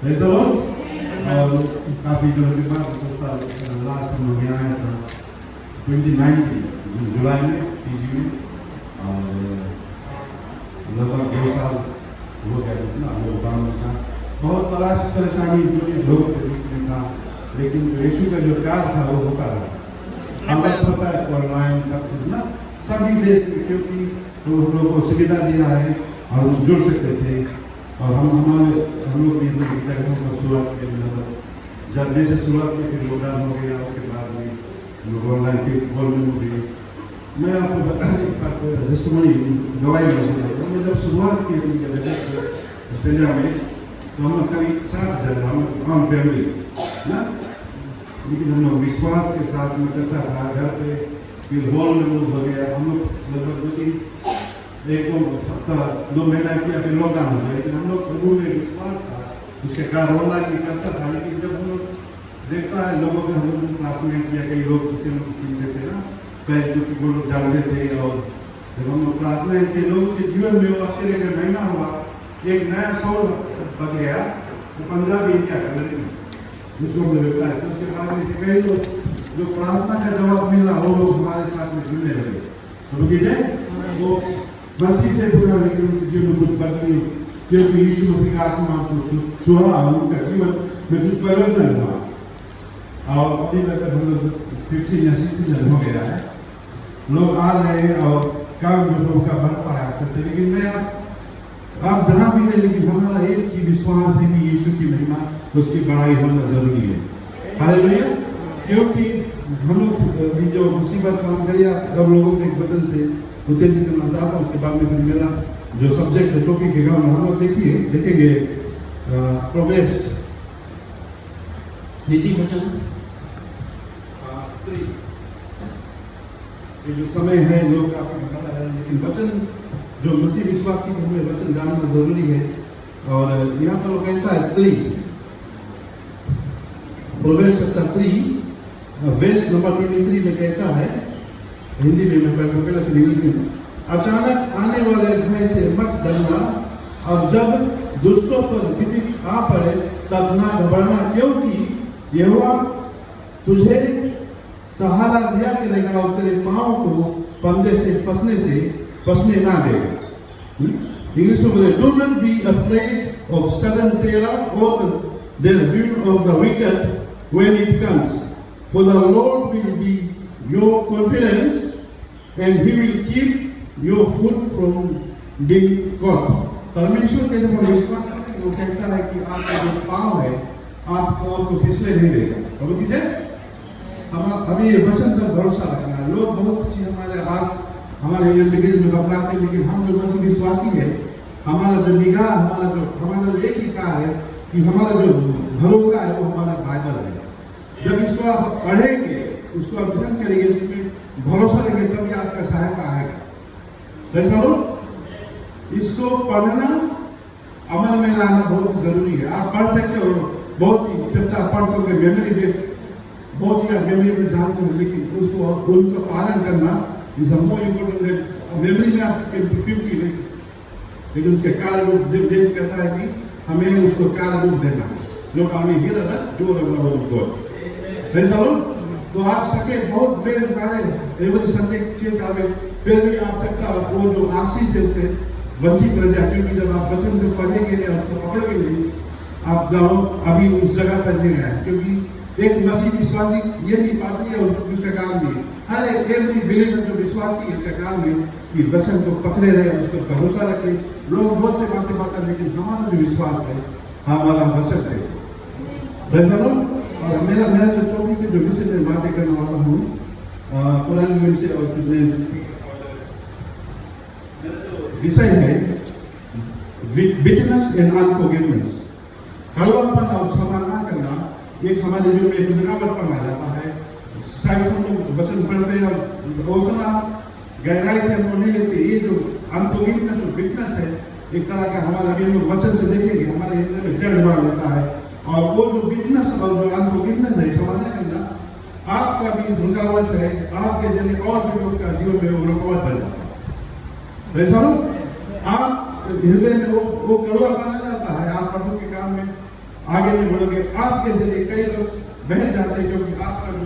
ऐसा और काफ़ी दिनों के बाद लास्ट हम लोग यहाँ आया था 29 जुलाई में पीजी में, और लगभग 2 साल हो गया था ना लॉकडाउन में था। बहुत परेशानी लोगों के बीच में था, लेकिन यीशु का जो प्यार था वो होता रहा। हमें पता है ऑनलाइन सब कुछ ना सभी देश में, क्योंकि हम लोगों को सुविधा दिया है और हम जुड़ सकते थे। और हम लोग भी जगहों पर शुरुआत के जब जैसे शुरुआत में फिर लॉकडाउन हो गया, उसके बाद में लोग ऑनलाइन फिर बोलने हो गए। मैं आपको बताने की बात जैसे दवाई में जब शुरुआत की ऑस्ट्रेलिया में, तो हम करीब 7 जन हम फैमिली ना, लेकिन हम लोग विश्वास के साथ में करता था घर पे, फिर हॉल में मूव हो गया। हम लोग लगभग 2-3 हफ्ता 2 महीना किया, फिर लॉकडाउन हो गया। लेकिन हम लोग प्रभु में विश्वास था, उसके कारण ऑनलाइन भी करता था। लेकिन जब हम लोग देखता है लोगों के, हम लोग प्रार्थना किया, कई लोग दूसरे लोग चिंते थे ना, फेसबुक के लोग जानते थे। और जब हम लोग प्रार्थना के लोगों के जीवन में वो आश्चर्य का महीना हुआ, एक नया सौर बच गया, वो 15 भी इंडिया का लड़की उसको हमने देखा है। तो उसके बाद में कई लोग जो प्रार्थना का जवाब मिला, वो लोग हमारे साथ में जुड़ने लगे। तो रुकिए, वो मसीह से पूरा, लेकिन उनके जीवन में कुछ बदली, क्योंकि यीशु मसीह का आत्मा को छुआ, उनका जीवन में कुछ परिवर्तन हुआ। और अभी तक हम लोग 15 या 16 जन हो गया है, लोग आ रहे हैं और काम जो लोग का बढ़ता है सकते। लेकिन मैं आप जहाँ भी नहीं, लेकिन हमारा एक ही विश्वास है कि यीशु की महिमा, उसकी बड़ाई होना जरूरी है। हालेलुया। क्योंकि हम लोग जो मुसीबत काम करिए, अब लोगों के वचन से उत्तेजित करना चाहता हूँ। उसके बाद में फिर मेरा जो सब्जेक्ट टॉपिक है हम लोग देखेंगे प्रोवेब्स निजी वचन। ये जो समय है लोग काफी बड़ा है, लेकिन वचन जो मसीह विश्वासी है, हमें वचन जानना जरूरी है। और यहाँ पर वो कहता है 3 प्रोवेब्स चैप्टर 3 वर्स नंबर 23 में कहता है, हिंदी में मैं पहले से इंग्लिश में, अचानक आने वाले भय से मत डरना, और जब दुष्टों पर विपत्ति आ पड़े तब ना घबराना, क्योंकि यहोवा तुझे सहारा दिया करेगा और तेरे पाँव को फंदे से फंसने ना देगा। इंग्लिश में बोले, do not be afraid of sudden terror और the will of the wicked when it comes, for the lord will be your confidence and he will keep your foot from being caught. परमेश्वर के जब विश्वास करते हैं, वो कहता है कि आपका जो पाँव है आपको फिसले नहीं देगा। और कीजिए, अभी ये वचन पर भरोसा रखना है। लोग बहुत सी चीज हमारे जिंदगी में बतलाते हैं, लेकिन हम जो मसीह विश्वासी है, हमारा जो निगाह, हमारा जो एक ही कार्य है कि हमारा जो भरोसा है वो हमारा बाइबल है। जब इसको आप पढ़ेंगे, उसको अध्ययन करेंगे, इसमें भरोसा रखेंगे, तभी आपका सहायता आएगा। ऐसा हो, इसको पढ़ना, अमल में लाना बहुत जरूरी है। आप पढ़ सकते हो, बहुत ही चर्चा पढ़ सकते, मेमोरी बेस बहुत ही मेमोरी में जानते हो, लेकिन उसको उनका पालन करना is more important then memory में आप 50 बेसिस। लेकिन उसके कार्य रूप देश कहता है कि हमें उसको कार्य रूप देना है, जो काम हियर है जो गॉड। ऐसा हो, तो आप सके बहुत वेज सारे एवरी संडे चेंज आवे, फिर भी आप सकता वो जो आशीष है उससे वंचित रह जाए। क्योंकि जब आप वचन को पढ़ेंगे नहीं, आपको पकड़ेंगे नहीं, आप जाओ अभी उस जगह पर नहीं आए। क्योंकि एक मसीह विश्वासी ये नहीं पाती है, उसका काम भी है, हर एक एवरी बिलीवर जो विश्वासी है, उसका काम है कि वचन को पकड़े रहे, उस पर भरोसा रखे। लोग बहुत से बातें बताते, लेकिन हमारा जो विश्वास है हमारा वचन है। ऐसा हो, और मेरा जो टॉपिक है, जो विषय में बातें करने वाला हूँ, पुराने नियम से, और विषय है बिटरनेस एंड अनफॉरगिवनेस। कड़वापन और क्षमा ना करना एक हमारे जीवन में एक रुकावट बना जाता है। शायद हम लोग वचन पढ़ते हैं और उतना गहराई से हम नहीं लेते। ये जो अनफॉरगिवनेस और बिटरनेस है, एक तरह का हमारा अभी हम लोग वचन से देखेंगे, हमारे हृदय में जड़ बना लेता है। और वो जो बिटरनेस और जो अनफॉरगिवनेस है, क्षमा न करना, आपका भी रुकावट है, आपके जरिए और भी लोग का जीवन में वो रुकावट बन जाता है। ऐसा हो, आप हृदय में वो कड़वा बना जाता है। आप प्रभु के काम में आगे नहीं बढ़ोगे। आपके जरिए कई लोग बैठ जाते हैं क्योंकि आपका जो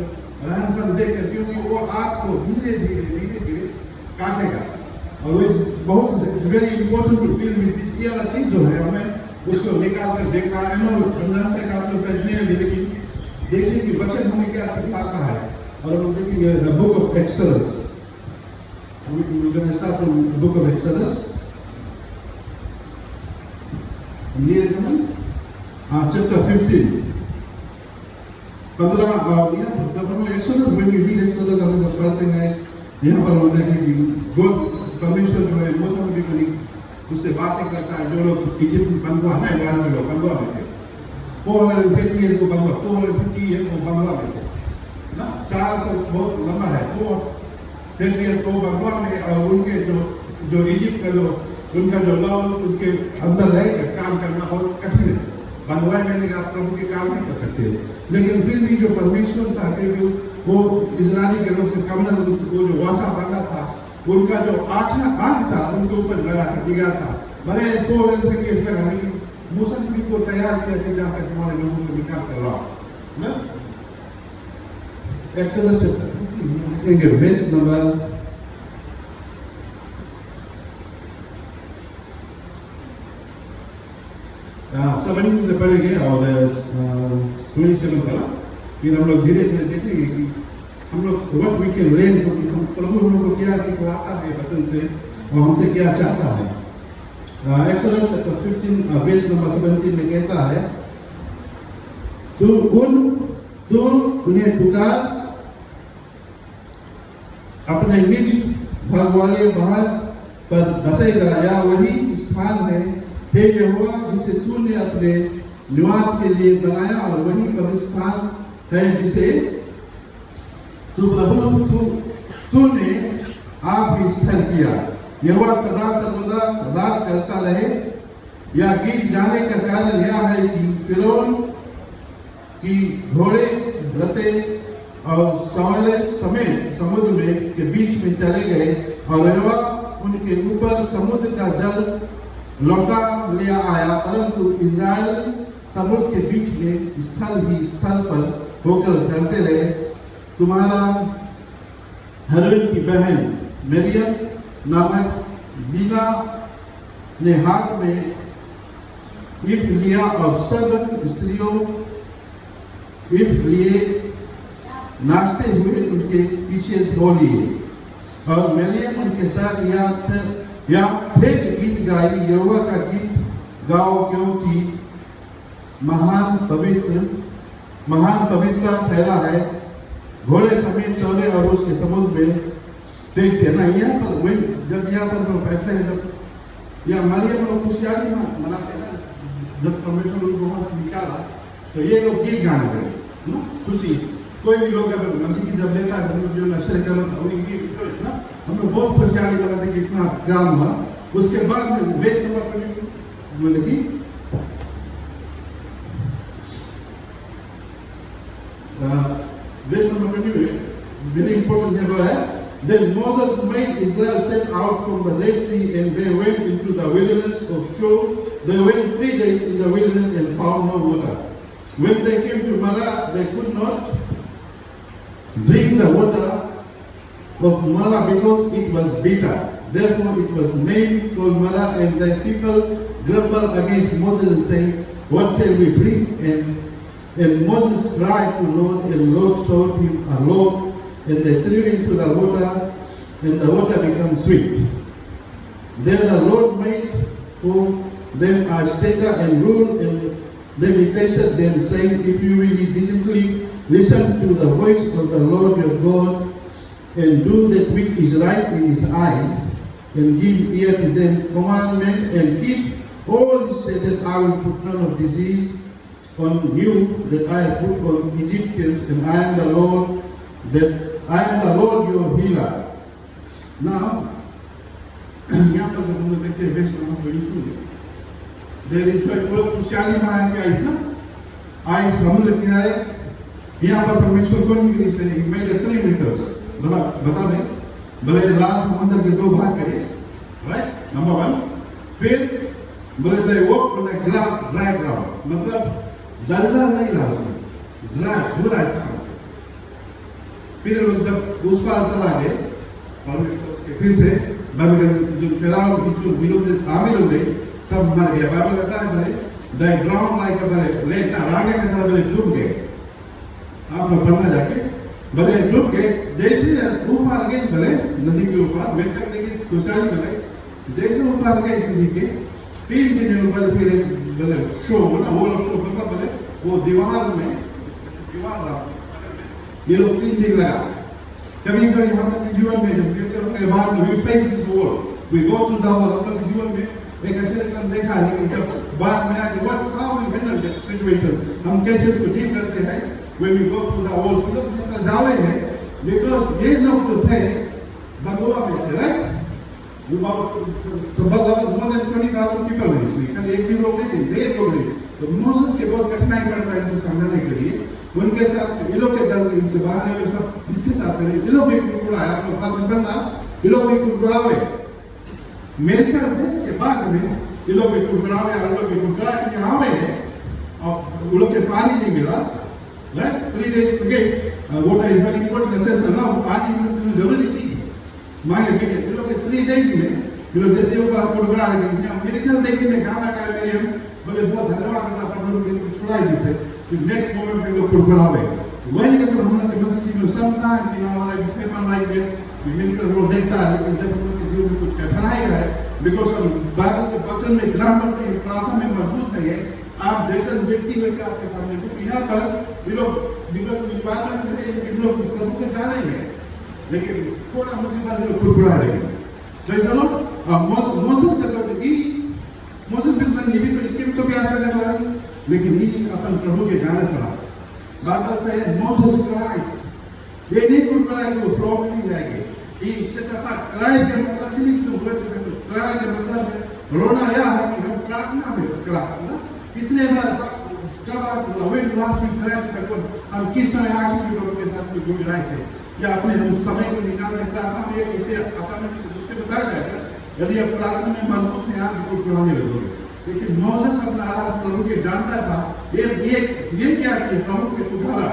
रहन सहन देख कर, क्योंकि वो आपको धीरे धीरे काटेगा। और वो बहुत very important to deal with ये वाला चीज जो है हमें उसको निकाल कर देखना है। रमजान तक आप लोग नहीं है, लेकिन देखिए कि वचन हमें क्या सिखाता है। और हम देखेंगे book of exodus, we're going to start from the book of Exodus. Chapter 15. 15 जब हम exodus when we read Exodus हम लोग पढ़ते हैं, यहाँ पर होता है कि गॉड परमेश्वर जो है मूसा नबी को उससे बातें करता है। जो लोग इजिप्ट में बंधुआ में इजराइल में लोग बंधुआ में थे, 430 years को बंधुआ, 450 years को बंधुआ में थे ना। 400 बहुत लंबा है, 430 years को बंधुआ में। और उनके जो इजिप्ट का जो उनका जो लॉ उनके अंदर रहकर काम करना बहुत कठिन है। बंधुआ में आप प्रभु के काम नहीं कर सकते, लेकिन फिर भी जो परमेश्वर था कि वो इजरायली के लोग से कमन वो जो वाचा बना था, उनका जो आंख था उनके ऊपर लगा दिया था। बड़े 100 केस लगा, लेकिन मूसा नबी को तैयार किया कि जाकर तुम्हारे लोगों को निकाल कर लाओ ना। एक्सोडस देखेंगे वर्स नंबर 17 से पढ़ेंगे और 27 का। फिर हम लोग धीरे धीरे देखेंगे कि हम लोग what we can learn from, हम प्रभु हम लोग को क्या सिखलाता है वचन से और हमसे क्या चाहता है। एक्सोडस चैप्टर 15 वर्स नंबर 17 में कहता है, तू उन्हें पुकार, अपने निज भाग वाले पहाड़ पर बसेगा, या वही स्थान है हे यहोवा जिसे तूने अपने निवास के लिए बनाया, और वही पवित्र स्थान है जिसे तू प्रभु तूने आप ही स्थिर किया। यहोवा सदा सर्वदा राज करता रहे। यह गीत गाने का कारण यह है कि फिरौन की घोड़े रथे और सवारे समेत समुद्र में के बीच में चले गए, और यहोवा उनके ऊपर समुद्र का जल लौटा ले आया, परंतु इजराइल समुद्र के बीच में स्थल ही स्थल पर होकर चलते रहे। तुम्हारा हरून की बहन मरियम नामक बीना ने हाथ में इफ लिया और सब स्त्रियों इफ लिए नाचते हुए उनके पीछे दौड़ लिए, और मरियम उनके साथ या फेंक गीत गाई, यहोवा का गीत गाओ क्योंकि महान पवित्रता ठहरा है। घोड़े समेत सोने और उसके समुद्र में फेंक दिया ना। यहाँ पर वही जब यहाँ पर लोग बैठते हैं, जब या मरियम लोग खुशहाली मनाते हैं ना, जब परमेश्वर उनको वहाँ से निकाला तो ये लोग गीत गाने लगे ना, खुशी। कोई भी लोग अगर मसीह की जब लेता है जो नशे कर ना, हम लोग बहुत खुशहाली मनाते कि इतना काम हुआ। उसके बाद में वेस्ट नंबर लगी वेस्ट नंबर वेरी इंपॉर्टेंट जगह है। Then Moses made Israel set out from the Red Sea, and they went into the wilderness of Shur. They went 3 days in the wilderness and found no water. When they came to Marah, they could not drink the water of Marah because it was bitter. Therefore it was named for Marah, and the people grumbled against Moses and said, what shall we drink? And Moses cried to Lord, and Lord showed him a rock, and they threw into the water, and the water became sweet. Then the Lord made for them a stater and rule, and then he tested them, saying, if you will diligently listen to the voice of the Lord your God, and do that which is right in his eyes, and give ear to them commandment, and keep all his statutes, I will put none of disease on you that I have put on Egyptians, and I am the Lord your healer. Now, यहाँ पर जब हम लोग देखते हैं waste number 22, there is पूरा खुशहाली मनाया गया इस ना, आए समुद्र किनारे। यहाँ पर परमेश्वर को नहीं करी इसने मैं 3 मीटर्स बता दें, बोले लाल समुद्र के 2 भाग करे, राइट, नंबर 1। फिर बोले they walk on the dry ground, मतलब जलना नहीं था उसमें, जला झूला ऐसा। फिर लोग जब उस पार चला गए और फिर से बंद कर, जो फिराउन की लोग आर्मी लोग गए सब मर गया। बाइबल कहता है भले द ग्राउंड लाइक भले लेट रागे के तरह भले डूब गए। आप लोग पढ़ना जाके भले डूब गए, जैसे ऊपर गए भले नदी के ऊपर वेट करने की खुशहाली भले जैसे ऊपर गए नदी के 3 दिन भले फिर भले शो ना वो शो मतलब भले वो दीवार में दीवार रहा ये लोग 3 दिन लगा। कभी कभी हम अपने जीवन में जब करने के बाद we face this world we go through the world, अपने जीवन में एक ऐसे काम देखा है। लेकिन जब बाद में आके what how we handle that situation, हम कैसे उसको डील करते हैं when we go through the world, मतलब जावे हैं बिकॉज़ ये लोग जो थे बंदोबस्त में थे, राइट? वो तो मतलब मोर देन 20,000 पीपल हैं इसमें, खाली एक भी लोग नहीं, 1.5 लोग नहीं। तो मोसेस के बहुत कठिनाई पड़ता है इनको समझाने के लिए। उनके साथ ये लोग के दल के बाहर है सब इसके साथ में ये लोग भी कुड़कुड़ा है, आप लोग बात मत करना, ये लोग भी कुड़कुड़ावे मेरे ख्याल के बाद में ये लोग भी कुड़कुड़ावे और लोग भी कुड़कुड़ा कि हाँ में और वो लोग के पानी नहीं मिला, right? 3 days to get water is very important in the sense ना पानी जरूरी चीज मांगे भी ये लोग के 3 days में ये लोग जैसे ऊपर कुड़कुड़ा रहे हैं। मेरे ख्याल देखिए मैं गाना गा मेरे बोले बहुत धन्यवाद करता हूँ लोग को छुड़ाई जिसे फिर नेक्स्ट मोमेंट में लोग कुड़कुड़ावे वही कहते हम लोग के मसीह में sometimes you know like Feynman like that मिलकर वो देखता है। लेकिन जब उनके जीवन में कुछ कठिनाई है बिकॉज बाइबल के वचन में ग्रामर में प्रार्थना में मजबूत नहीं है, आप जैसे व्यक्ति वैसे आपके सामने तो यहाँ पर ये लोग बिकॉज बात में लोग प्रभु के जा रहे हैं लेकिन थोड़ा मुसीबत लोग कुड़कुड़ा रहे हैं। जैसा लोग मोसेस जब मोसेस बिन संगी भी तो इसके भी तो प्यास कर रहा है, लेकिन ये अपन प्रभु के जाने चला। बाइबल से मोसेस क्राइड, ये नहीं कुड़कुड़ा कि वो फ्लॉप नहीं जाएंगे। ये सेट अप क्राई के मतलब नहीं कि तुम बोले क्राई के मतलब है रोना या है कि हम प्रार्थना में कराना कितने बार कब आप वेट लास्ट वीक क्राई करते हम किस समय आखिरी लोगों के साथ में जुड़ रहे थे या अपने समय को निकालने प्रार्थना में एक इसे अपने दूसरे बताया जाएगा। यदि आप प्रार्थना में मजबूत हैं आप कुड़कुड़ाने लगोगे। लेकिन मोसेस अपना प्रभु के जानता था ये क्या कि प्रभु के उठारा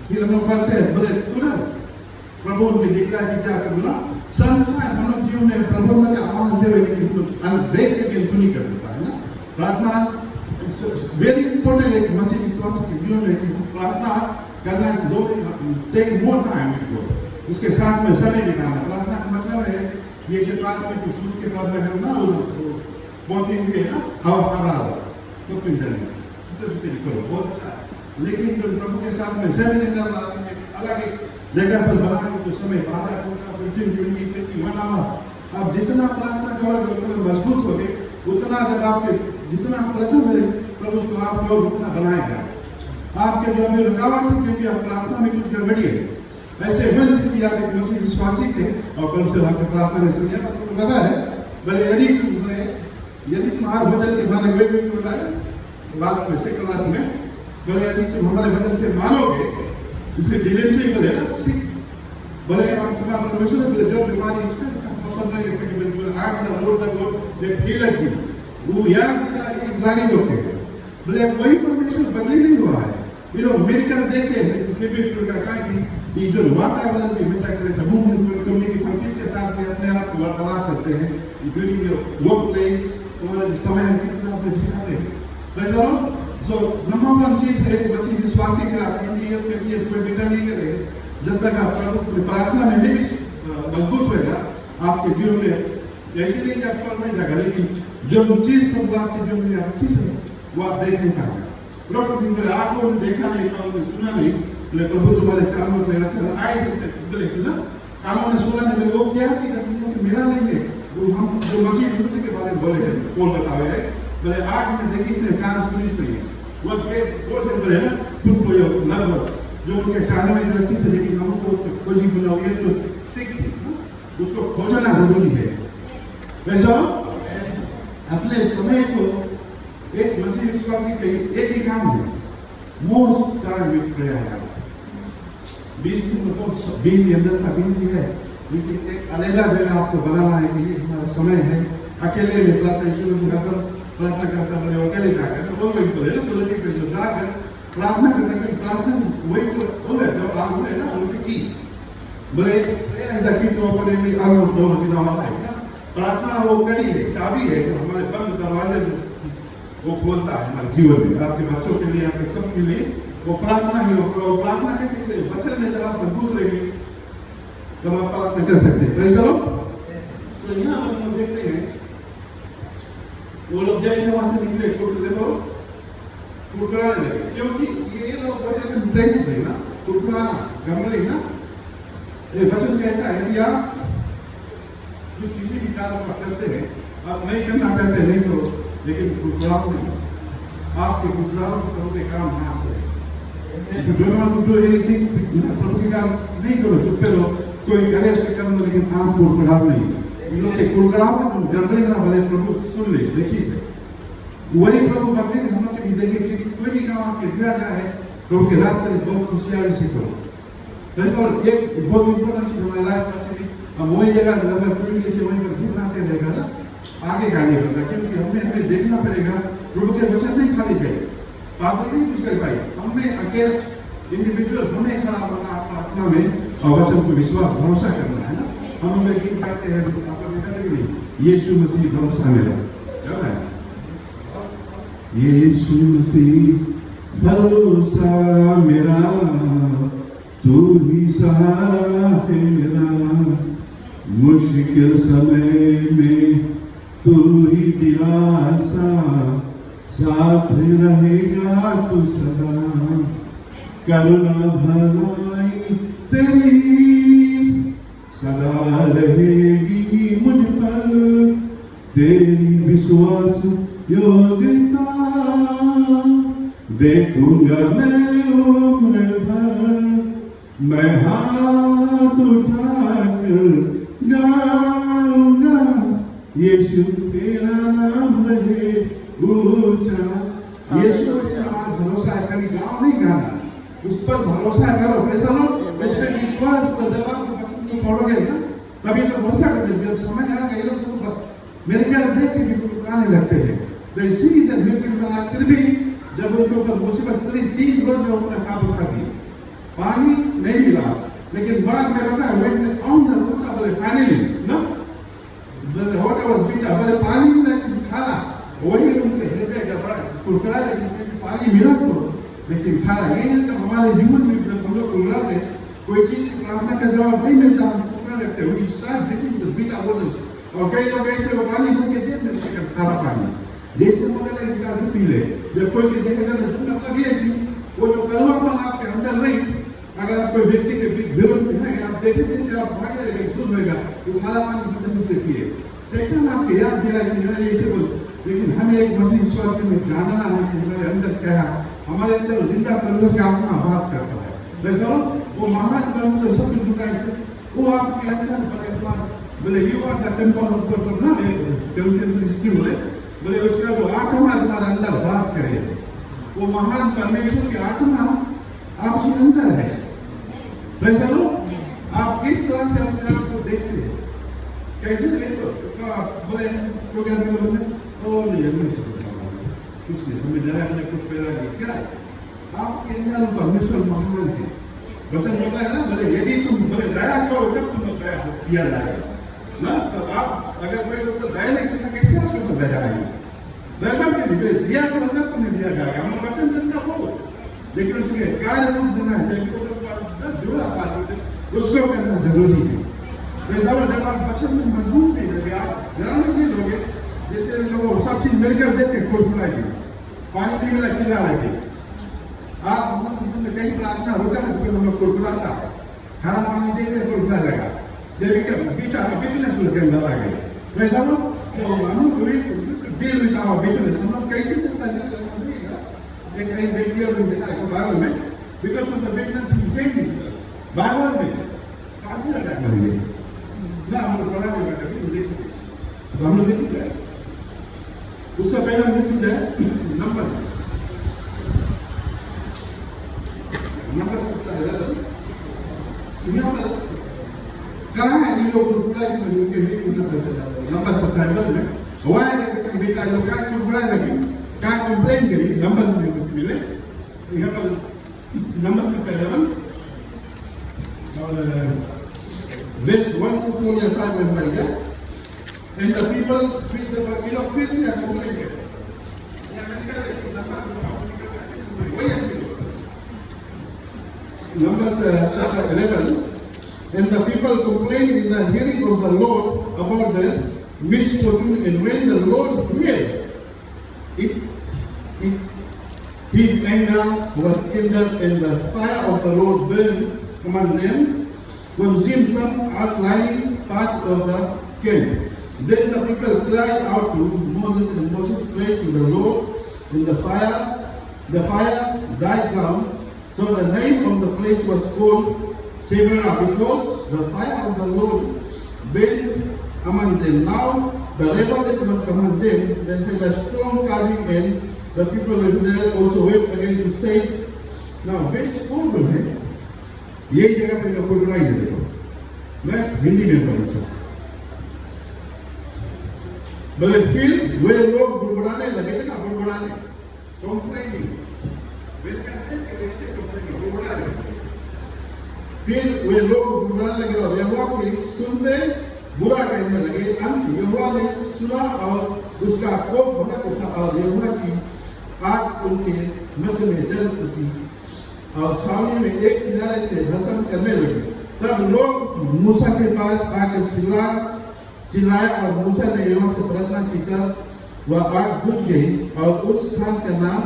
फिर हम लोग पढ़ते हैं बोले तुरंत प्रभु उनके दिखला कि क्या बोला समटाइम हम लोग जीवन में प्रभु ने आवाज दे रहे कि हम देख के सुनी कर देता है ना। प्रार्थना वेरी इंपॉर्टेंट है मसीह विश्वास के जीवन में कि प्रार्थना करना is to take more time with God, उसके साथ में समय बिताना। प्रार्थना का मतलब है ये जो बात में कुछ शुरू के प्रार्थना करना बहुत ईजी है ना, हवा सारा सब कुछ जाने सुते करो बहुत अच्छा है। लेकिन जब प्रभु के साथ में समय निकालना अलग एक जगह पर बना के कुछ समय बाधा करना 15-20 से 1 आवर आप जितना प्रार्थना करोगे उतना मजबूत होगे, उतना जब आपके जितना प्रथम है प्रभु को आप लोग उतना बनाएगा। आपके जो अभी रुकावट है क्योंकि आप प्रार्थना में कुछ गड़बड़ी है। ऐसे हुए स्थिति आप एक मसीह विश्वासी थे और प्रभु से आपकी प्रार्थना ने सुनिया तो पता है भले यदि तुम हर भजन के माने हुए भी बताए लास्ट में सेकंड लास्ट में भले यदि तुम हमारे भजन के मानोगे इसके डिलीवरी बोले ना सिख बोले हम तुम्हारा परमेश्वर बोले जो बीमारी इससे पसंद नहीं रखते बिल्कुल आठ the Lord the God that healer you वो यार इस्राएली लोग थे बोले वही परमेश्वर बदली नहीं हुआ है। ये लोग मिलकर देखे फिर भी उनका कहा कि ये जो वातावरण भी मिटा कर कम्युनिटी हम किसके साथ में अपने आप को वार्तालाप करते हैं ड्यूरिंग योर वर्क प्लेस तुम्हारे समय किस तरह पे दिखाते हैं। सो नंबर 1 चीज है मसीह विश्वासी का 20 इयर्स के लिए कोई बेटा नहीं करे जब तक आप प्रभु प्रार्थना में भी मजबूत होगा आपके जीवन में ऐसे नहीं कि आप फल नहीं जाएगा, लेकिन जो चीज प्रभु आपके जीवन में आप किस वो आप देख नहीं पाएंगे। डॉक्टर सिंह बोले आंखों में देखा नहीं कानों सुना नहीं बोले प्रभु तुम्हारे कानों में रखा आए बोले ना कानों ने सुना नहीं बोले वो क्या चीज है क्योंकि मेरा नहीं है वो हम जो मसीह यीशु के बारे में बोले हैं कौन बतावे है बोले आंख में देखी इसने कान सुनी नहीं है वो बोलते बोले ना तुम को ये लगभग जो उनके कानों में रखी से लेकिन हमको खोजी बनाओगे तो सीख उसको खोजना जरूरी है। वैसा अपने समय को एक मसीह विश्वासी के एक ही काम है most time with prayer. Busy मतलब बिजी अंदर का बिजी है लेकिन एक अलग जगह आपको बनाना है कि ये हमारा समय है। अकेले में प्रार्थना शुरू से हरदम प्रार्थना करता बोले अकेले जाकर तो बोल बोले ना सोलह के जाकर प्रार्थना करते हैं, प्रार्थना वही तो बोले जब आप बोले ना उनकी की बोले ऐसा की तो अपने में आनंद दो महीना वाला है ना। प्रार्थना वो कड़ी है, चाबी है जो हमारे बंद दरवाजे वो खोलता है हमारे जीवन में, आपके बच्चों के लिए, आपके सबके लिए वो प्रार्थना ही हो। प्रार्थना कैसे करें? वचन में जब आप मजबूत रहेंगे तब आप प्रार्थना कर सकते हैं। Praise the Lord. तो यहाँ हम लोग देखते हैं वो लोग जैसे वहां से निकले देखो कुड़कुड़ाने लगे, क्योंकि ये लोग वचन में सही थे ना, कुड़कुड़ाना घमंड ना। ये वचन कहता है यदि आप किसी भी कार्य को करते हैं, आप नहीं करना चाहते नहीं करो, लेकिन कुड़कुड़ाओ नहीं, आपके कुड़कुड़ाओ से करोगे काम नाश है। If you don't want to do anything, प्रभु के काम नहीं करो, चुप रहो। कोई करे उसके कर्म, लेकिन आप कुड़कुड़ाओ नहीं। इन लोग के कुड़कुड़ाओ में तुम गड़बड़ी ना भले प्रभु सुन ले, देखिए से वही प्रभु बदले हम लोग भी देखें कि कोई भी काम आपके दिया जाए प्रभु के रास्ते में बहुत खुशियाली से करो। और एक बहुत इंपॉर्टेंट चीज हमारे लाइफ में से हम वही जगह अगर पूरी से वहीं पर घूमनाते रहेगा ना, आगे गाने होगा, क्योंकि हमें देखना पड़ेगा प्रभु के वचन नहीं खाली जाए, बात नहीं कुछ कर पाए। हमें अकेले इंडिविजुअल हमें खड़ा होना प्रार्थना में और वचन को विश्वास भरोसा करना है ना। हम लोग गीत गाते हैं यीशु मसीह भरोसा मेरा, क्या है यीशु मसीह भरोसा मेरा, तू ही सहारा है मेरा, मुश्किल समय में तू ही दिलासा, साथ रहेगा तू सदा, करुणा भलाई तेरी सदा रहेगी मुझ पर, तेरी विश्वास योग्यता देखूंगा मैं उम्र भर, मैं हाथ उठाकर गाऊंगा, यीशु तेरा नाम रहे ऊंचा। यीशु से हमारा भरोसा है, कभी गाँव नहीं गाना, उस पर भरोसा करो। ऐसा लो उस पर विश्वास को जब आप पढ़ोगे ना तभी तो भरोसा करते। जब समझ आएगा ये लोग तो मेरे ख्याल देख के भी पुराने लगते हैं, तो इसीलिए फिर भी जब उनके ऊपर मुसीबत 3 रोज में उन्होंने हाथ उठा दिए, पानी नहीं मिला, लेकिन बाद में बताया when they found the water, बोले finally ना the water was bitter, बोले पानी मिला खाना, वही उनके हृदय गड़बड़ा कुड़कुड़ा, लेकिन पानी मिला तो लेकिन खाना। ये तो हमारे जीवन में जब हम लोग कुड़कुड़ाते कोई चीज प्रार्थना का जवाब नहीं मिलता, हम कुड़कुड़ाने लगते हैं, we start drinking the bitter waters। और कई लोग ऐसे वो पानी भर के जेब में रखकर खारा पानी जैसे मगर एक गिलास पी ले, जब कोई के देखेगा तो मतलब ये है कि वो जो कड़वापन आपके अंदर नहीं, अगर आप कोई व्यक्ति के विरोध में है, आप देखेंगे जैसे आप भागे लगे दूर रहेगा तो खारा पानी कितने से पिए, शैतान आपके याद दिलाए कि मैंने ऐसे बोल। लेकिन हमें एक मसीह विश्वास में जानना है कि हमारे अंदर क्या है, हमारे अंदर जिंदा परमेश्वर का आत्मा वास करता है। वैसे वो महान परमेश्वर सब कुछ बताए से वो आपके अंदर बोले you are the temple of God ना, कॉन्सेंट्रेशन बोले उसका जो आत्मा तुम्हारे अंदर वास करे, वो महान परमेश्वर की आत्मा आपके अंदर है। वैसे लो आप किस तरह से अपने आप को देखते हैं, कैसे देखते हो? बोले तो क्या बोले ओ नहीं सकता कुछ नहीं, हमें जरा हमने कुछ पैदा किया, क्या आपके अंदर परमेश्वर महान है। वचन बोलता है ना, बोले यदि तुम बोले दया करो तब तुम्हें दया किया जाएगा ना। सब आप अगर कोई लोग तो दया नहीं करता कैसे आपके ऊपर दया आएगी? दया के लिए दिया करो तब तुम्हें दिया जाएगा। हम वचन देता हो लेकिन उसके कार्य रूप देना है, उसको करना जरूरी है। वैसा जब आप वचन में मजबूत नहीं रहोगे, आप ध्यान नहीं लोगे, जैसे लोग सब चीज मिलकर देते कुड़कुड़ाएगी, पानी नहीं मिला चिल्ला रहे। आज हम लोग कहीं प्रार्थना होगा तो हम लोग कुड़कुड़ाता, खाना पानी देते कुड़कुड़ा लगा, बिजनेस के अंदर आ गए। वैसा लोग डील विथ आवर बिजनेस, हम लोग कैसे चलता है एक व्यक्तिगत देखा है बाइबल में, because of the business Bible में कैसे लगा करेंगे ना, हम लोग बड़ा नहीं बैठा देखिए, तो हम लोग देखी जाए उससे पहले हम देखी जाए नंबर 70,000 यहाँ पर कहाँ है ये लोग कुड़कुड़ाई में उनके नंबर सब्सक्राइबर में हुआ है, बेटा लोग कहाँ कुड़कुड़ाई लगी, कहाँ कंप्लेन करी, नंबर मिले यहाँ पर नंबर से पहले और verse 1 से 4 या 5 में पढ़िए and the people feel the ये लोग फिर से complain करते Numbers chapter 11 and the people complained in the hearing of the Lord about their misfortune and when the Lord heard it his anger was kindled and the fire of the Lord burned among them, consumed some outlying parts of the camp. Then the people cried out to Moses and Moses prayed to the Lord and the fire died down. So the name of the place was called Taberah because the fire of the Lord burned among them. Now the rebel that was among them, they had a strong carving and the people of Israel also wept again to say, now verse 4 में है, यही जगह पे मैं पढ़ रहा हूँ देखो, मैं हिंदी में पढ़ूँ सब। बोले फिर वे लोग बुड़बुड़ाने लगे थे ना बुड़बुड़ाने, complaining, वे कहते हैं कि ऐसे complaining बुड़बुड़ाने, फिर वे लोग बुड़बुड़ाने लगे और यहोवा की सुनते बुरा कहने लगे, अंत यहोवा ने सुना और उसका कोप भड़क उठा और यहोवा की आग उनके मध्य में जल उठी और छावनी में एक किनारे से भस्म करने लगे। तब लोग मूसा के पास आकर चिल्लाए और मूसा ने यहोवा से प्रार्थना की तब वह आग बुझ गई और उस स्थान का नाम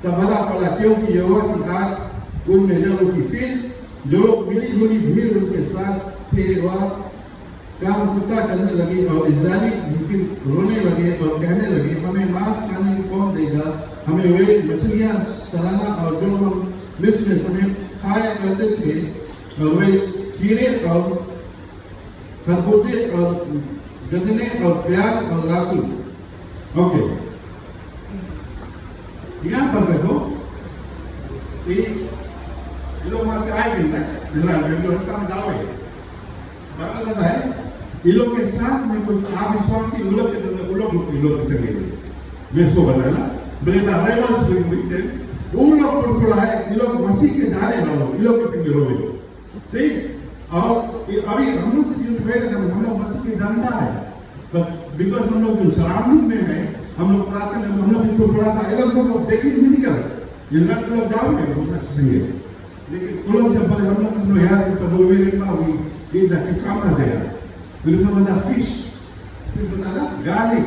तबरा पड़ा क्योंकि यहोवा की आग उनमें जल उठी। फिर जो लोग मिली जुली भीड़ उनके साथ थे वह काम कुत्ता करने लगे और इजरायली फिर रोने लगे और कहने लगे हमें मांस खाने को कौन देगा, हमें वे मछलियां सलाना और जो हम मिस्र में समय खाया करते थे और वे खीरे और खरबूजे और गदने और प्याज और लहसुन। ओके, यहाँ पर देखो ये लोग वहां से आए दिन तक इजराइल साथ जाओगे बाइबल बताए ये लोग के साथ में कुछ अविश्वासी लोग के संगे वे सो बताया ना ब्रेदा रेवल्स बिगते वो लोग पुरपुरा है ये लोग मसीह के दाने वालों ये लोग के संगे रोवे सही। और अभी हम लोग की जीवन में हम लोग मसीह के डंडा है बट बिकॉज हम लोग जो सराउंडिंग में है हम लोग प्रार्थना में हम लोग भी पुरपुरा था ये लोग देखिए नहीं कर ये लोग जाओगे बहुत संगे लेकिन वो लोग जब बोले हम लोग याद करते वो वे पाओगे ये जाके काम आ गया फिर बना फिश फिर बना गार्लिक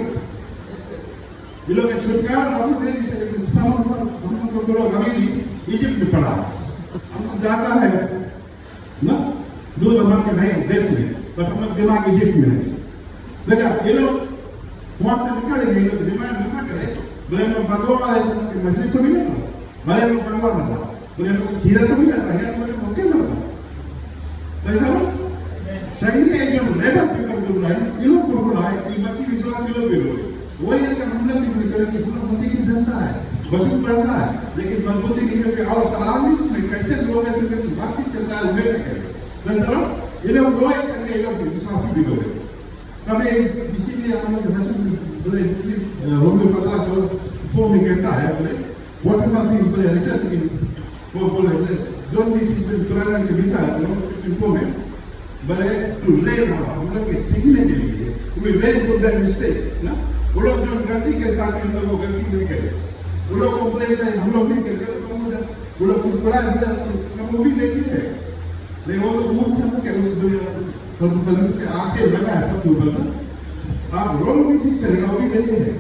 ये लोग छुटकारा बहुत दे दी लेकिन हम लोग अभी भी इजिप्ट में पड़ा हम लोग जाता है ना दूध मत के नहीं देश में बट हम लोग दिमाग इजिप्ट में है देखा ये लोग वहां से निकलेंगे ये लोग दिमाग ना करे बोले हम बंगवा है मछली तो मिले था भले लोग बंगवा में था बोले हम खीरा तो मिला था यार बोले मौके में था ऐसा ना संगे जो लेबर पीपल जो लाइन ये लोग को बुलाए ये मसीह विश्वास के लोग भी बोले वो ये कि हम लोग की निकल के हम लोग मसीह की जनता है वचन पढ़ता है लेकिन मजबूती नहीं है कि और सलाम में कैसे लोग ऐसे करके बातचीत करता है वे नहीं करे चलो ये लोग दो एक संगे ये लोग विश्वासी भी बोले तब इसीलिए हम लोग वचन बोले रोमियो 15:4 में कहता है बोले व्हाट एवर थिंग्स बोले रिटर्न इन वो बोले जो भी चीज पुराने के लिखा है लोग 54 में बोले टू लर्न हम लोग के सीखने के लिए we learn from the mistakes ना वो लोग जो गलती के साथ हम लोग गलती नहीं करे वो लोग कंप्लेन करें हम लोग नहीं करते वो लोग बड़ा हम लोग भी देखे हैं लेकिन वो सब मूड करते क्या उसको के आंखें लगा है सब ऊपर ना आप रोल भी चीज करेगा वो भी देते हैं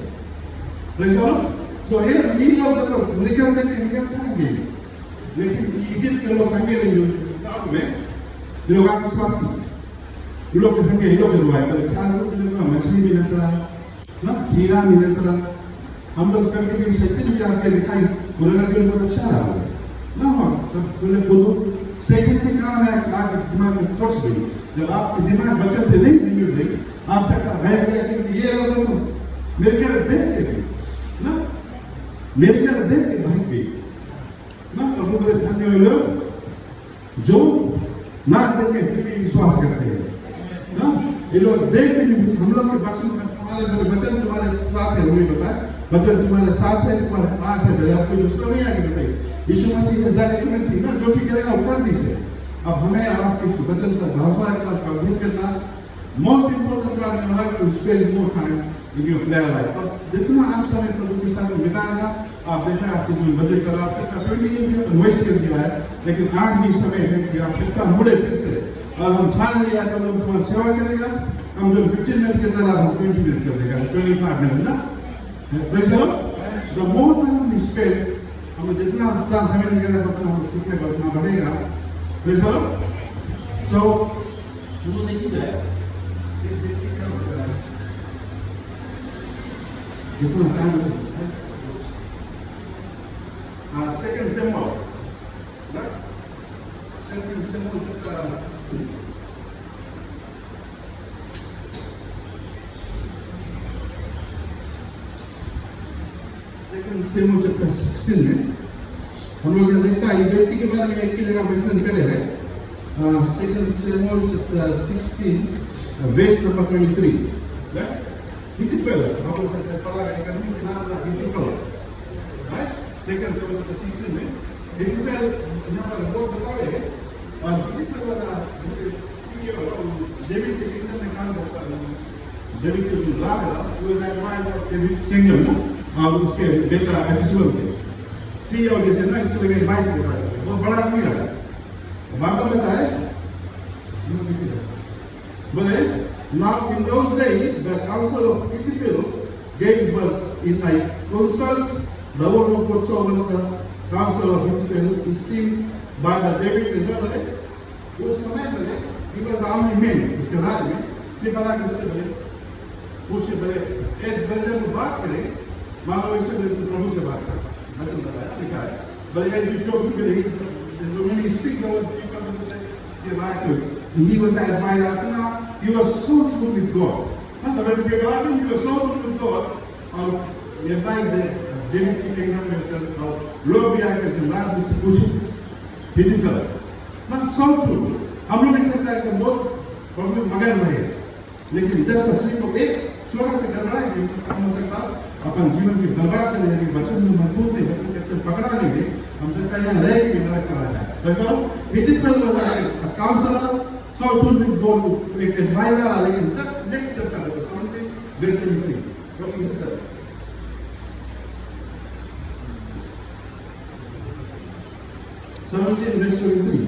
तो ये इन लोग तो निकलते हैं लेकिन इजिप्ट के लोग संगे नहीं जो में ये लोग विश्वासी ये लोग के संगे ये लोग करवाए बोले क्या लोग मछली भी निकला ना खीरा भी निकला हम लोग कभी सत्य भी जाके दिखाई बोले लगे बहुत अच्छा रहा ना बोले बोलो सही के काम है आप दिमाग में खोज गई जब आपके दिमाग बच्चे से नहीं मिल रही आप सकता बैठ गया कि ये लोग मेरे घर देख के गई ना मेरे घर देख के भाग गई ना प्रभु बड़े धन्य लोग जो ना देख के सिर्फ विश्वास करते हैं ना ये लोग देख के हम लोग के वचन हमारे वचन तुम्हारे साथ है उन्हें बताया वचन तुम्हारे साथ है, तुम्हारे पास है, पहले आपको दूसरा नहीं आगे बताइए। यीशु मसीह इज दैट एवरीथिंग ना, जो भी करेगा वो कर दी से। अब हमें आपके वचन पर भरोसा रखना, अध्ययन करना, मोस्ट इंपोर्टेंट बात है हमारा to spend more time in your prayer life. और जितना आप समय प्रभु के साथ बिताएगा, आप देखा आपके जीवन बदले कर आप सकता फिर भी वेस्ट कर दिया है, लेकिन आज भी समय है कि आप कितना मुड़े फिर से। और हम ठान लिया तो हम तुम्हारी सेवा करेगा, हम जो 15 मिनट के तरह हम 20 मिनट कर देगा, 25 मिनट ना। Praise the Lord. The more time we spend, हमें जितना समय निकलेगा उतना हम सीखने का उतना बढ़ेगा। Praise the Lord. So उन्होंने किया है जितना टाइम है सेकंड सिंबल ना, सेकंड सिंबल का सेकंड सिंबल चैप्टर 16 में हम लोग ये देखता है, व्यक्ति के बारे में एक ही जगह मेंशन करे है। Second Samuel chapter 16 verse number 23 ना, हिजकिय्याह हम लोग का पढ़ा है आदमी के नाम है हिजकिय्याह, राइट। सेकंड सिंबल चैप्टर 16 में हिजकिय्याह यहाँ पर बहुत बताए हैं। और हिजकिय्याह वाला सीईओ डेविड के किंगडम में काम करता है। डेविड के जो राजा था वो एडवाइजर ऑफ डेविड्स किंगडम, और उसके बेटा एबिसुअल थे सीईओ जैसे ना, इसको लेकर एडवाइस देता है, वो बड़ा आदमी रहा। बाइबल में है बोले, now in those days the counsel of Ahithophel gave birth in I consult the word of God, so was the counsel of Ahithophel esteemed by the David and बोले उस समय बोले he was army man, उसके राज में ये बड़ा उससे बोले इस बड़े में बात करें, मानो ऐसे प्रभु से बात करता वचन बताया लिखा है। But as you talk to him, when he speak the word, he was advised, he was so true with God. मतलब ऐसे people ask him, he was so true with God, और ये advice दे डेविड की kingdom में और लोग भी आकर के राज मुझसे पूछे हिजकिय्याह ना, so true। हम लोग भी सकता है कि बहुत प्रभु मगन रहे, लेकिन जस्ट असली को एक छोटा सा गड़बड़ा है कि हम हो सकता अपन जीवन की बर्बाद कर देंगे, वचन में मजबूत है, वचन के अच्छे पकड़ा लेंगे, हम कहता है यहाँ रह के मेरा चला जाए। वैसा हिजकिय्याह was a counsellor, so should be go एक एडवाइजर, लेकिन जस्ट नेक्स्ट चैप्टर है तो समझते वर्स 23 17 वर्स 23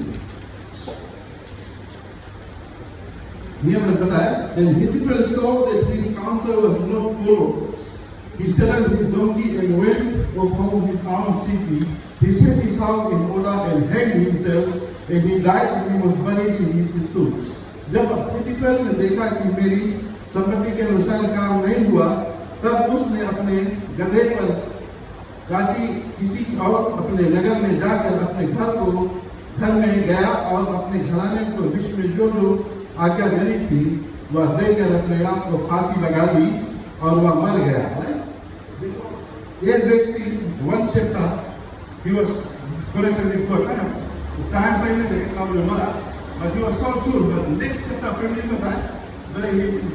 नियम में बताया, and Ahithophel saw that his counsel was not followed. He saddled his donkey and went off home his own city. He set his house in order and hanged himself, and he died and he was buried in his tomb. जब Ahithophel ने देखा कि मेरी संपत्ति के अनुसार काम नहीं हुआ, तब उसने अपने गधे पर काटी किसी और अपने नगर में जाकर अपने घर में गया और अपने घराने को विश्व में जो जो आज्ञा देनी थी वह देकर अपने आप को फांसी लगा ली और वह मर गया। ये व्यक्ति वन से था, he was connected with God, time frame में देखा वो मरा, but he was so sure that next chapter family में था, मैंने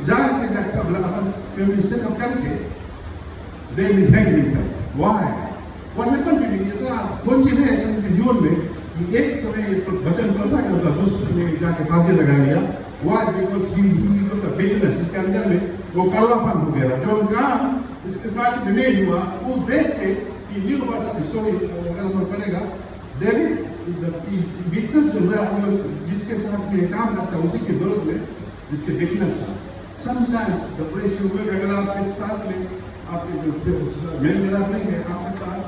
जान के जाके सब अपन फैमिली से सब करके they will hang themselves. Why? What happened to me? इतना कौन चीज है ऐसे उनके जीवन में कि एक समय वचन पढ़ा गया था, दूसरे ने जाके फांसी लगा लिया। Why? Because he was a bitterness, इसके अंदर में वो कड़वापन हो गया। जो काम इसके साथ में नहीं हुआ, वो देख के he knew about the story, अगर हम पढ़ेगा, David बिटनेस जो है, जिसके साथ में काम करता उसी के विरोध में जिसके बिटनेस था। Sometimes the place you work, अगर आपके साथ में आपके जो मेल मिलाप नहीं है, आप सकता है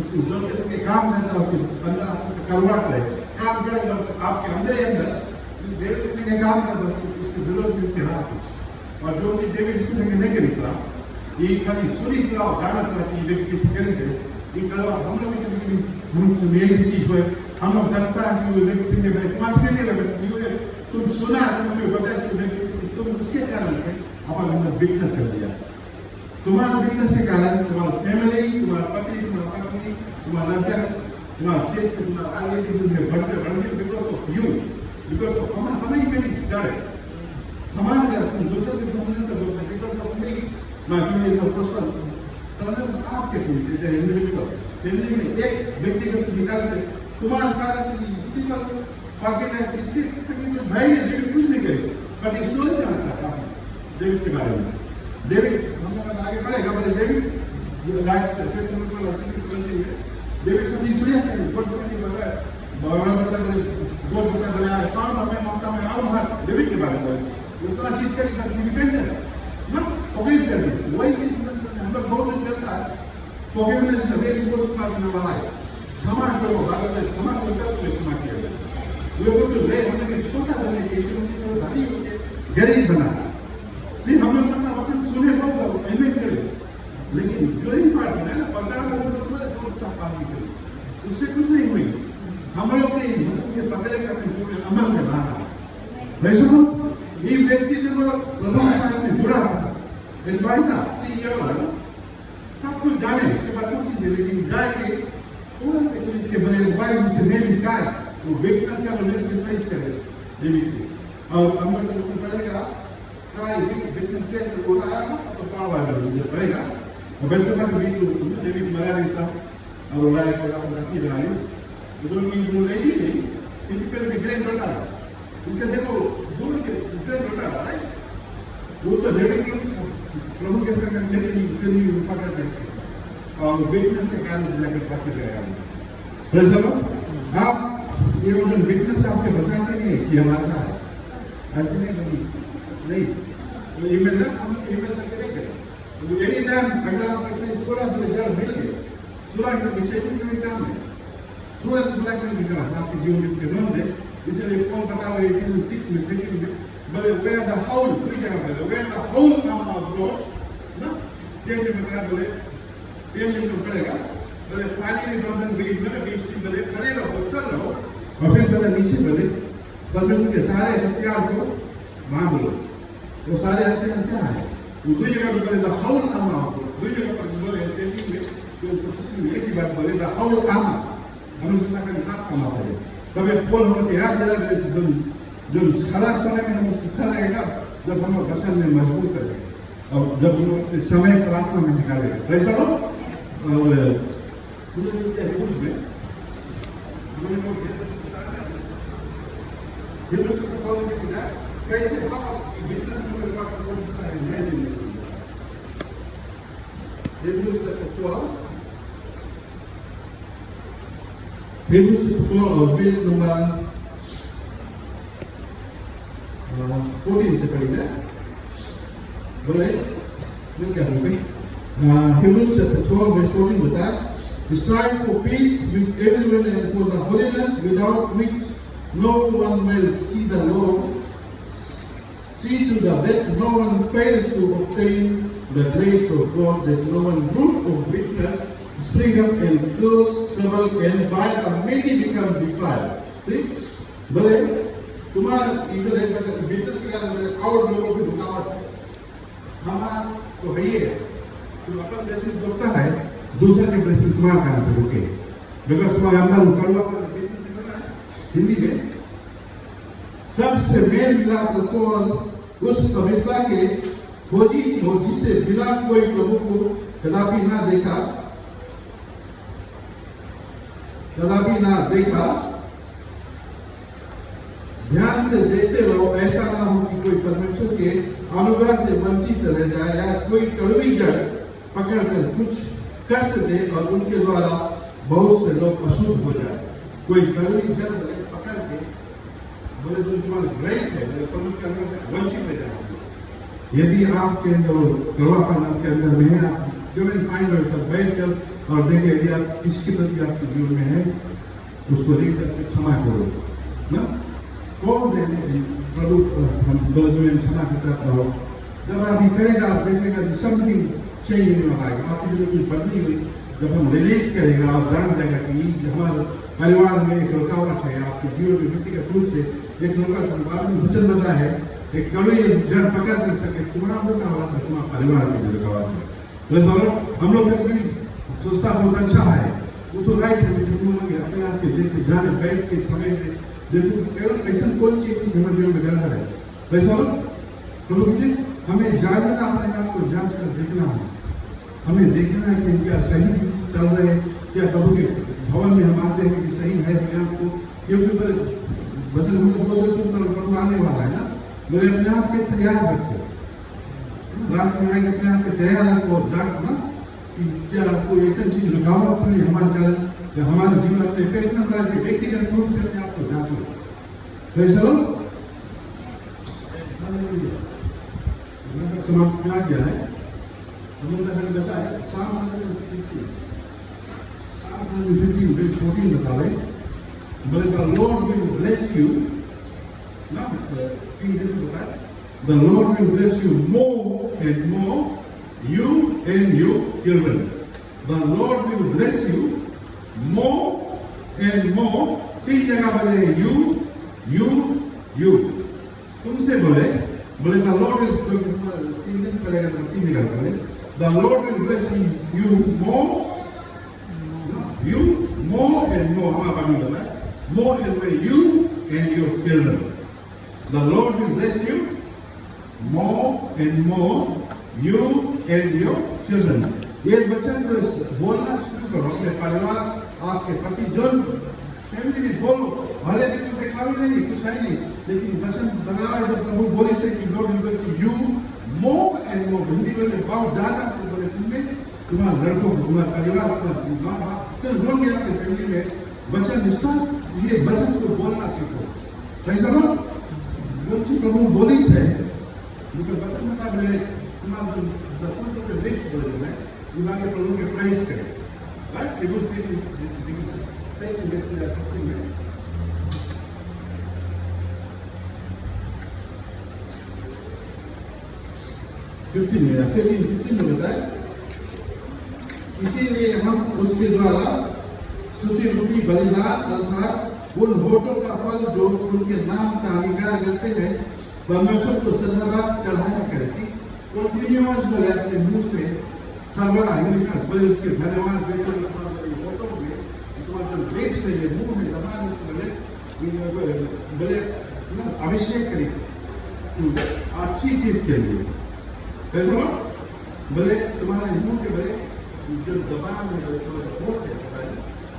उसको जो के काम करता है उसके अंदर आपसे करवाट रहे, काम करेगा आपके अंदर देव के काम करता उसके विरोध में उसके हाथ कुछ। और जो चीज डेविड इसके संग नहीं करी सलाह, ये खाली सुनी सलाह जाना सलाह कि व्यक्ति से करे से ये करवा हम लोग भी हम एक चीज हुए, हम लोग जानता है कि वो व्यक्ति से मैं पांच महीने लगे तुम सुना तुम्हें बताया कि व्यक्ति तुम उसके कारण से अपन अंदर बिकनेस कर दिया। तुम्हारा बिकनेस के कारण तुम्हारा फैमिली, तुम्हारा पति, तुम्हारा पत्नी, तुम्हारा लड़का, तुम्हारा क्षेत्र, तुम्हारा आगे में बढ़ से बढ़ गई because of you, because of हमें ही नहीं जाए हमारे दूसरे के समझने से because of me my family is prosper. के पीछे इंडिविजुअल फैमिली में एक व्यक्तिगत विकास से तुम्हारा कार्य फांसी है इसके तो भाई ने डेविड कुछ नहीं करे बट स्टोरी जानता है काफी डेविड के बारे में। डेविड हम लोग आगे बढ़ेगा बट डेविड लाइफ से फिर हम लोग डेविड सब स्टोरी है गॉड ने बताया भगवान बताया गॉड बताया बनाया फार्म में माता में आओ हर डेविड के बारे में उतना चीज करेगा डिपेंड है ना ऑर्गेनाइज कर दी वही हम लोग बहुत करता है forgiveness is a very important part in our life. क्षमा करो अगर क्षमा करो तो क्षमा किया जाए लोगों को ले हमने छोटा बनने के ईश्वर की तरह धनी होकर गरीब बनाना जी हम लोग सबका वचन सुने बहुत एडमिट करें लेकिन ग्लोइंग पार्ट में ना 50 लोगों को पार्टी करें उससे कुछ नहीं हुई हम लोग के वचन के पकड़े का पूरे अमल में लाना वैसे ये व्यक्ति जब प्रभु के साथ में जुड़ा था एडवाइजर सीईओ सब कुछ जाने उसके बाद सब चीजें लेकिन गाय के थोड़ा सा इसके बड़े adviser two name is guy वो विटनेस का रिस्क फेस करे डेविड को और हम लोग को पड़ेगा गाय विटनेस के वो आया तो पावर वाला पड़ेगा और वैसे था कि तो डेविड मरा नहीं था और वो लाया का रखी राइस तो वो लेडी थी इसी फिल्म में ग्रैंड डॉटर इसका देखो दूर के ग्रैंड डॉटर राइट वो तो डेविड को प्रभु के संग लेकिन फिर भी पकड़ करके और विटनेस के कारण जाकर फांसी लगाया प्रेज़ द लॉर्ड। आप ये वो विटनेस आपके बताते नहीं कि हमारा है ऐसे नहीं तो ईमेल ना हम ईमेल करके देखें एनी टाइम अगर आप थोड़ा सा रिजल्ट मिल गया सुबह के विषय में काम है थोड़ा सा सुबह में निकला आपके जीवन में नोट दे इसलिए कौन बता रहे हैं 6 में लेकिन but where the whole where the whole armor of God ना टेन में बताया बोले टेन में पड़ेगा बोले फाइनली डोंट बी मतलब बीच में बोले खड़े रहो चल रहो और फिर बोले नीचे बोले परमेश्वर के सारे हथियार को बांध लो वो सारे हथियार क्या है वो दो जगह पे बोले the whole armour of God दो जगह पर बोले टेन में जो प्रोसेसिंग एक ही बात बोले द होल आर्मर हम लोग का हाथ कमा पड़े तब ये पोल हम के याद दिला जो खराब समय में हम सीखा रहेगा जब हम वचन में मजबूत करेंगे और जब हम अपने समय प्रार्थना में निकालेंगे ऐसा हो और कैसे verse number 14 से पढ़िए बोले मैं क्या बोलूँ Hebrews chapter 12 verse 14 बताया strive for peace with everyone and for the holiness without which no one will see the Lord. See to that no one fails to obtain the grace of God, that no one root of bitterness spring up and cause trouble and by the many become defiled. See? बोले तुम्हारा इधर है मतलब business के कारण और लोगों की रुकावट है हमारा तो है ही है तो अपना ब्लेसिंग होता है दूसरे के ब्लेसिंग तुम्हारे कारण से रुके बिकॉज तुम्हारे अंदर कड़वा हिंदी में सबसे मेल मिलाप को उस पवित्रता के खोजी हो जिससे बिना कोई प्रभु को कदापि ना देखा ध्यान से देखते रहो ऐसा ना हो कि कोई परमेश्वर के अनुग्रह से वंचित रह जाए या कोई कड़वी जड़ पकड़कर कुछ कष्ट दे और उनके द्वारा बहुत से लोग अशुद्ध हो जाए कोई कड़वी जड़ पकड़ के बोले जो तुम्हारा ग्रेस है परमेश्वर के अंदर वंचित रह जाए यदि आपके अंदर कड़वापन आपके अंदर में है आप जो मैं फाइंड बैठ कर और देखें यदि आप किसके प्रति आपके जीवन में है उसको रीड करके क्षमा करो ना कौन प्रभु हम क्षमा करता रहो जब आप ये करेगा आप देखेगा समथिंग चेंज नहीं आएगा आपकी जो कुछ बदली हुई जब हम रिलीज करेगा आप जान जाएगा कि हमारे परिवार में एक रुकावट है आपके जीवन में व्यक्तिगत रूप से एक रुकावट में वचन बता है एक कड़वी जड़ पकड़ कर सके तुम्हारा रुकावट है तुम्हारा परिवार में भी रुकावट है हम लोग कभी सोचता बहुत अच्छा है वो तो राइट है लेकिन तुम लोग अपने आप के देख के जाने बैठ के समय में देखो केवल ऐसा कौन चीज हमारे जीवन में गलत है वैसा प्रभु जी हमें जानना अपने आप को जांच कर देखना है हमें देखना है कि क्या सही चल रहे हैं, क्या प्रभु के भवन में हम आते हैं कि सही है अपने आप को, क्योंकि वचन हम लोग बोलते सुनकर प्रभु आने वाला है ना, बोले अपने आप के तैयार रखो, लास्ट में आएंगे अपने आप के तैयार रखो, ना कि क्या कोई ऐसी चीज रुकावट तो नहीं हमारे कारण या हमारे जीवन अपने पर्सनल लाइफ में व्यक्तिगत रूप से अपने आप को जांचो। चलो समाप्त में आ गया है, हमने बताया Psalm 115 verse 14 बता रहे, बोले the Lord will bless you, ना King David बताया, the Lord will bless you more and more, you and your children. The Lord will bless you more and more. तीन जगह बोले you तुमसे बोले the Lord will तीन दिन पड़ेगा तो तीन जगह बोले the Lord will bless you more, you more and more, हमारा पानी बताया, more and more, you and your children. The Lord will bless you more and more, you and your children. ये वचन जो बोलना शुरू करो अपने परिवार, आपके पति, जो फैमिली में बोलो, भले भी कुछ दिखावे नहीं, कुछ है नहीं, लेकिन वचन बना है जब प्रभु बोले से कि Lord will bless you more and more, Hindi में बहुत ज्यादा से बोले तुमने, तुम्हारे लड़कों को, तुम्हारे परिवार को, लोग आपके फैमिली में वचन निष्ठा, ये वचन को बोलना सीखो। कैसा ना प्रभु बोली से मुझे वचन मुताबिक तुम्हारे दफन के लिप्स बोले हैं, तुम्हारे प्रभु के प्राइस करें, right? It was taking this assisting में 15 में बताया, इसीलिए हम उसके द्वारा स्तुति रूपी बलिदान अर्थात उन होठों का फल जो उनके नाम का अंगीकार करते हैं परमेश्वर को सर्वदा चढ़ाया करे। कंटिन्यूअस बोले अपने मुंह से सर्वदा इंग्लिश बोले उसके धन्यवाद देते हुए होठों में तुम्हारे जो लेप से ये मुंह में दबाने बोले अभिषेक करी अच्छी चीज के लिए, कैसा बोले तुम्हारे मुंह के बोले जो दबाव में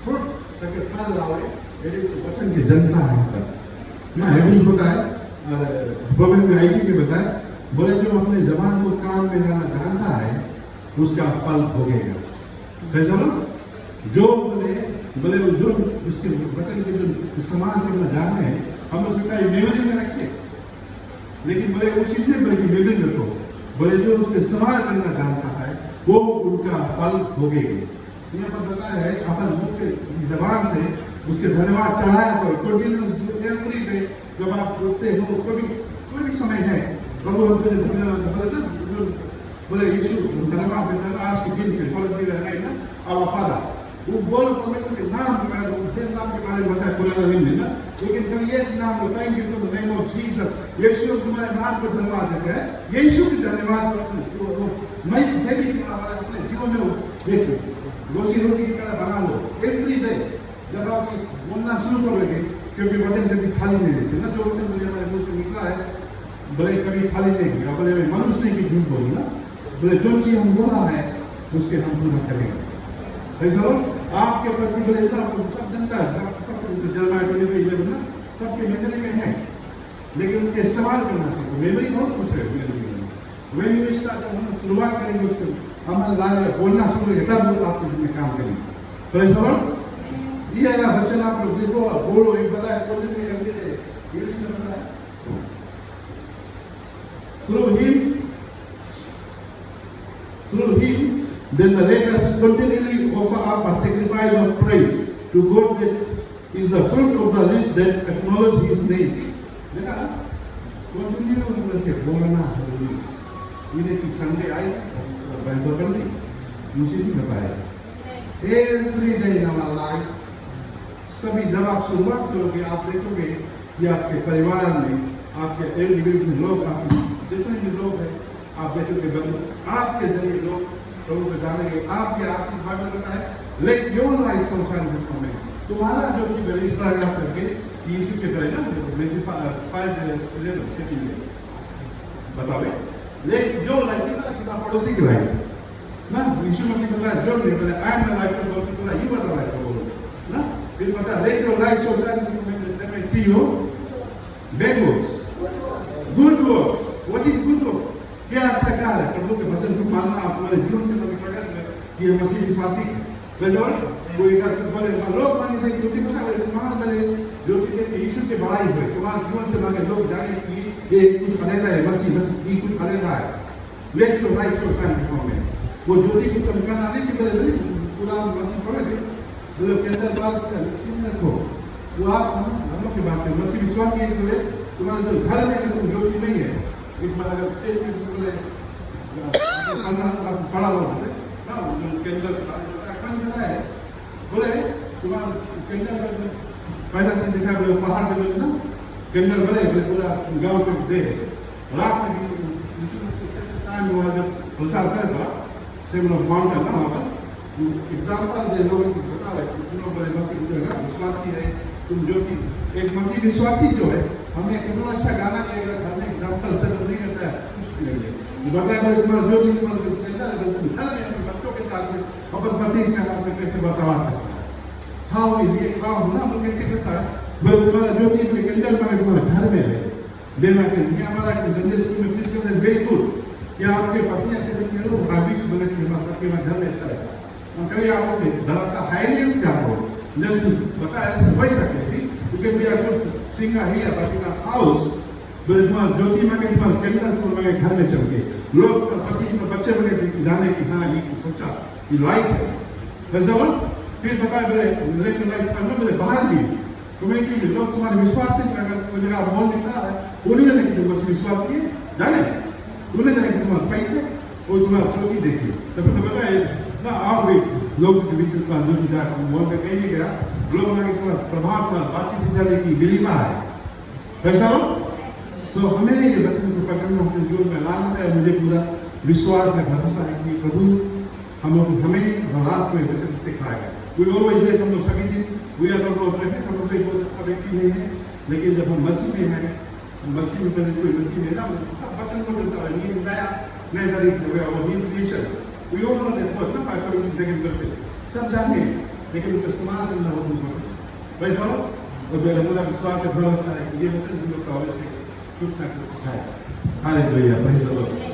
फ्रूट करके फल लाओगे, यदि वचन की जनता है तब ना है कुछ बताया, प्रोफेट में आईटी में बताया, बोले जो अपने जबान को काम में लाना जानता है उसका फल भोगेगा। कैसा जो बोले जो उसके वचन के जो इस्तेमाल करना जानते हैं, हम उसका मेमोरी में रखे, लेकिन बोले उस चीज में बल्कि मेमोरी रखो, बोले जो उसके इस्तेमाल करना जानता है वो उनका फल भोगेगा। यहाँ पर बताया है अपन मुंह के जबान से उसके धन्यवाद चढ़ाया करो, कंटिन्यूअस एवरी डे जब आप उठते हो, कोई भी समय है, प्रभु हम तुझे धन्यवाद बोले यीशु धन्यवाद देता है आज के दिन के बोले ना आवर फादर, वो बोलो परमेश्वर के नाम के बारे में, फिर नाम के बारे में बताया पुराना दिन में ना, लेकिन फिर ये नाम thank you for the name of Jesus, यीशु तुम्हारे नाम को धन्यवाद देते हैं, यीशु के धन्यवाद मैं भी अपने जीवन में देखो रोटी की तरह बना लो एवरी डे। जब आप बोलना शुरू करोगे, क्योंकि वचन कभी खाली नहीं देते ना, जो वचन मुझे हमारे मुंह से निकला है बोले कभी खाली नहीं किया, बोले मैं मनुष्य नहीं की झूठ बोलूँ ना, बोले जो चीज हम बोला है उसके हम पूरा करेंगे। ऐसा आपके प्रति बोले सब जनता है, सब ना सबके मेमोरी में है, लेकिन उनके इस्तेमाल करना सीखो। मेमोरी बहुत कुछ है मेमोरी में, हम शुरुआत करेंगे उसको अमल लाने बोलना शुरू करेंगे तब आप में काम करेंगे। तो ऐसा ये है ना वचन आप लोग देखो बोलो, एक बताया इंग्लिश में बताया through him then let us continually offer up a sacrifice of praise to God that is the fruit of the lips that acknowledge his name। देखा कंटिन्यू करके बोलना जरूरी है। ये देखिए संडे आई बाइबल पढ़ने मुझे भी बताया every day in our life, सभी जब आप शुरुआत करोगे आप देखोगे कि आपके परिवार में, आपके इर्द गिर्द में लोग, आपके जितने भी लोग हैं आप देखोगे बंद आपके जरिए लोग प्रभु को जानेंगे, आपके आशीर्वाद बताए let your life so shine before me, तुम्हारा जो कि रजिस्टर आप करके यीशु के तरह ना 5:11 बतावे लेट योर लाइफ कितना पड़ोसी की लाइफ ना यीशु मसीह को बताया जो नहीं बोले I am the light of God बोला you are the light of God ना फिर बताया let your light show shine then I see you bad works good works what is good works क्या अच्छा कार्य है प्रभु के वचन को मानना हमारे जीवन से हमें प्रकट है कि हम मसीह विश्वासी हैं प्रेज़ कोई का बोले लोग माने थे क्योंकि पता है तुम्हारे बोले जो कि यीशु के बड़ाई हुए तुम्हारे जीवन से मांगे लोग जाने कि ये कुछ अलग है मसीह ये कुछ अलग है late your light show shine before में वो ज्योति को चमकाना नहीं कि बोले पूरा मसीह पड़े बोले के अंदर बात चिन्ह रखो वो आप हम लोग की बात है मसीह विश्वासी है बोले तुम्हारे जो घर में अगर ज्योति नहीं है एक बार अगर तेज में बोले पड़ा हुआ है ना के अंदर कौन कहता है बोले तुम्हारे के अंदर पहला से देखा बोले पहाड़ पे ना के अंदर बोले पूरा गांव में दे रात में टाइम हुआ जब प्रसाद करेगा सेवन ऑफ माउंटेन ना वहाँ पर एग्जाम्पल दे लोग बता रहे तुम लोग बोले मसीह जो है विश्वासी है तुम जो कि एक मसीह विश्वासी जो है हमें कितना अच्छा गाना गाएगा घर में एग्जाम्पल से नहीं करता है कुछ भी नहीं है बताया तुम्हारा जो भी तुम्हारा कहता है तुम घर में अपने बच्चों के साथ में अपन पति के हाथ में कैसे बर्ताव करता है खाओ ये खाओ ना वो कैसे करता है बोले तुम्हारा जो भी कंजल में तुम्हारे घर में है देना के ये हमारा संजय तुम्हें प्लीज करता है वेरी गुड क्या आपके पत्नी आपके देखिए लोग भाभी बोले कि हमारा पति हमारे घर में ऐसा रहता हम कहीं आओगे धरता है नहीं क्या हो जस्ट बताया ऐसे हो सके थी क्योंकि वी आर गुड सिंगर ही बट इन हाउस बोले तुम्हारा ज्योति में के तुम्हारे कैंडल को लगे घर में चमके लोग पति के बच्चे बने जाने कि हाँ ये सोचा ये लाइट है वैसा फिर बताया बोले इलेक्ट्रिक लाइट करना बोले बाहर भी कम्युनिटी में लोग तुम्हारे विश्वास नहीं अगर कोई जगह माहौल निकला है वो नहीं जाने कि तुम बस विश्वास किए जाने उन्हें जाने कि तुम्हारा फाइट है वो तुम्हारा ज्योति देखिए तो बताए ना आओ भाई लोग के बीच में ज्योति जा मोहन में कहीं नहीं गया लोग हमारे तुम्हारा प्रभाव तुम्हारा बातचीत से जाने की बिलीवा है वैसा हो तो हमें ये वचन को पकड़ना अपने जीवन में लाना है मुझे पूरा विश्वास है भरोसा है कि प्रभु हम लोग हमें और आपको ये वचन सिखाएगा वी ऑलवेज लाइक हम लोग सभी दिन वी आर नॉट परफेक्ट हम लोग बहुत अच्छा व्यक्ति नहीं है लेकिन जब हम मसीह में हैं मसीह में पहले कोई मसीह में ना वचन को मिलता है नींद नया नए तरीके हुआ और new creation we all know that बहुत ना पास हम सेकंड करते सब जानते हैं लेकिन उसका इस्तेमाल करना बहुत इम्पोर्टेंट वैसा हो और मेरा पूरा विश्वास है भरोसा है कि ये वचन हम लोग का अवश्य कुछ ना कुछ सिखाएगा हालेलुया प्रेज़ द लॉर्ड